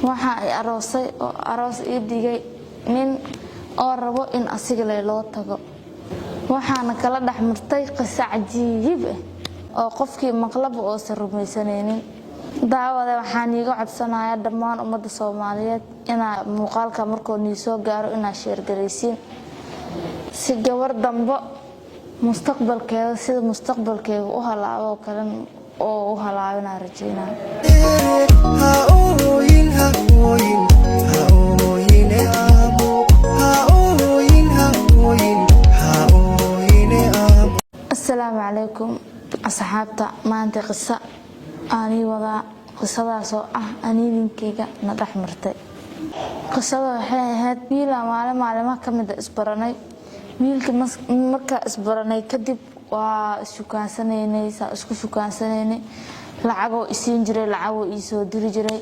waxa ay aroosay oo aroos ii dhigay nin oo rabo in asiga loo tago waxaana kala dhaxmartay qiso cajiib ah oo qofkii maqlaba oo sarumaysaneenin daawada waxaan iiga codsanayaa dhammaan ummadda Soomaaliyeed inaa muuqaalka markoo nii soo gaaro inaa share gareysiin si gabar dambe mustaqbalkeeda sida mustaqbalkeeda u halaabo kale oo u halaabana rajeynaa السلام عليكم أصحابتا maanta qisa aan wada qisadaas oo ah aniinkeyga na dhaxmartay qisada waxay ahayd wiil maalmaha kamid isbaranay wiilka marka isbaranay kadib waa isku shukaansaneenay lacag oo isiin jiray lacag oo ii soo diri jiray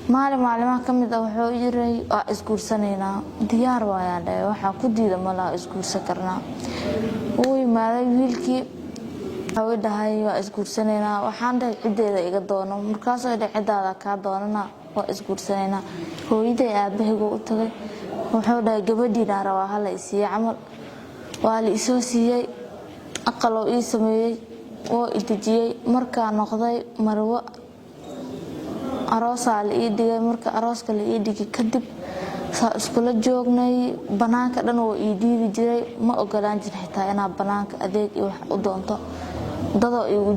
maalmaha kamid wuxuu yiray waa isguursaneynaa diyaar waayaan waxa ku diiday malaha isguursan karnaa oo imaaday wiilkii way dhahay waa isguursaneynaa waxaan dhahay cideeda iga doono markaas ay cidaada ka doonana waa isguursaneynaa hooyaday aabahaygu u tagay wuxuu dhahay gabadhiina rabaa hal ay siiyay amal waa la isoo siiyay aqal oo ii sameeyay oo idajiyay marka noqday marwo aroos la ii dhigay marka arooska la ii dhigay kadib iskula joognay banaanka dhan oo ii diidi jiray ma ogolaan jiray xitaa inaa banaanka adeeg iyo wax u doonto dado igu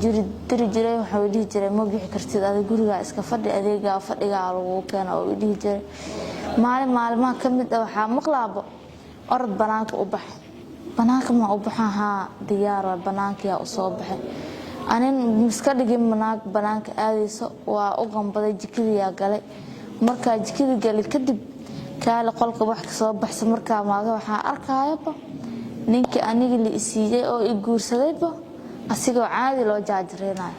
diri jiray waxa uu dhihi jiray ma bixi kartid adiga guriga iska fadhi adeega fadhiga lagu keeno oo dhihi jiray maalmaha kamid waxa maqlaabo orod banaanka u bax banaanka ma u baxaha diyaar waa banaanka u soo baxay anin iska dhigin banaanka aadayso waa u qanbaday jikadiya galay marka jikada galay kadib kaala qolka wax ka soo baxsan marka maaga waxa arkayaba ninka aniga la isiiyay oo i guursadayba asigoo caadi loo jaajireynaa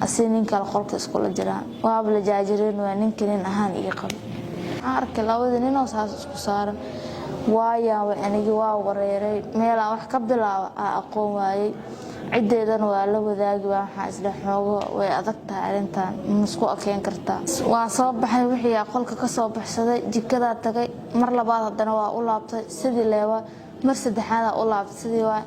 asii ninka qolka isku la jiraan waa la jaajireyn waa ninka nin ahaan ii qabo arka labada nin oo saas isku saaran waaya aniga waa wareeray meel wax ka bilaabo aqoon waayay cideedan waa la wadaagi waxa isla xoogo way adag tahay arintan isku akeen kartaa waa soo baxay wixii qolka ka soo baxsaday jikada tagay mar labaad hadana waa u laabtay sidii leewa mar saddexaad u laabtay sidii waa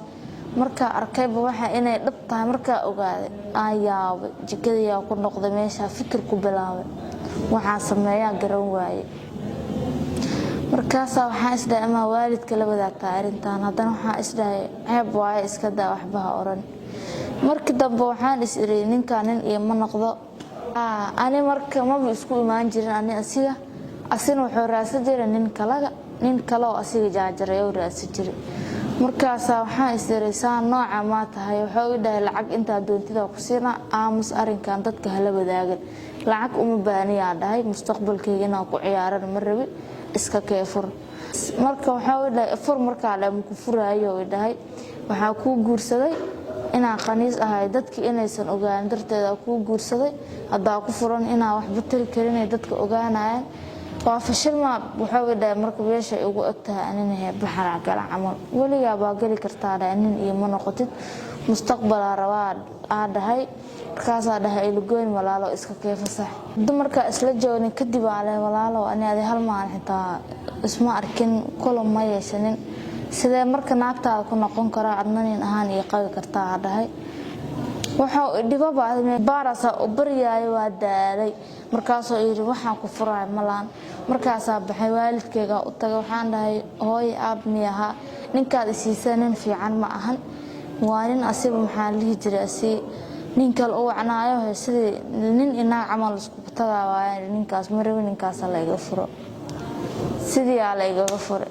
marka arkayba waxa inay dhab tahay marka ogaaday ayaaba jikada ku noqday meesha fikir ku bilaabay waxa sameeyaa garan waayay markaas waxa isdhaama waalidka la wadaagta arintan hadana waxa isdhaay ceeb waay iska daa waxba oran markii dambe waxaan is iray ninkan nin iyo ma noqdo ani marka ma isku imaan jirin ani asiga wuxuu raasay jiray nin kale oo asiga jaajaray oo raasay jiray markaas waxaan is iray saan nooca ma tahay wuxuu dhahay lacag inta doontida ku siina aamus arinkan dadka hala wadaagan lacag uma baaniyaa dhahay mustaqbalkayga inaan ku ciyaaran ma rabi iska keefur marka waxa uu dhahay fur marka la ku furaayo uu dhahay waxa ku guursaday inaa qaniis ahay dadkii inaysan ogaan darteeda ku guursaday hadaa ku furan inaa wax batari karin dadka ogaanayaan waa fashil ma waxa uu dhahay marka beesha ugu ogtahay anina baxara gal amal waliga baa gali kartaa nin iyo ma noqotid mustaqbal rabaa dhahay markaas dhahay ilgoyn walaalo iska keefasax dumarka isla joogin kadib aan walaalo ani hal maalin xitaa isma arkin kulan ma yeeshanin sidee marka naagtaada ku noqon kara adnanin ahaan iyo qabi kartaa dhahay waxa dhibo baarasa u bariyay waa daalay markaas oo yiri waxaan ku furay malaan markaas baxay waalidkayga u tagay waxaan dhahay hooy aab miyaha ninkaad isiisanin fiican ma ahan waa nin asiba maxaa lihi jiray nin kale oo wacnaayo sidii nin inaa amal isku tagay ninkaas marwe ninkaas la iga furo sidii la iga furo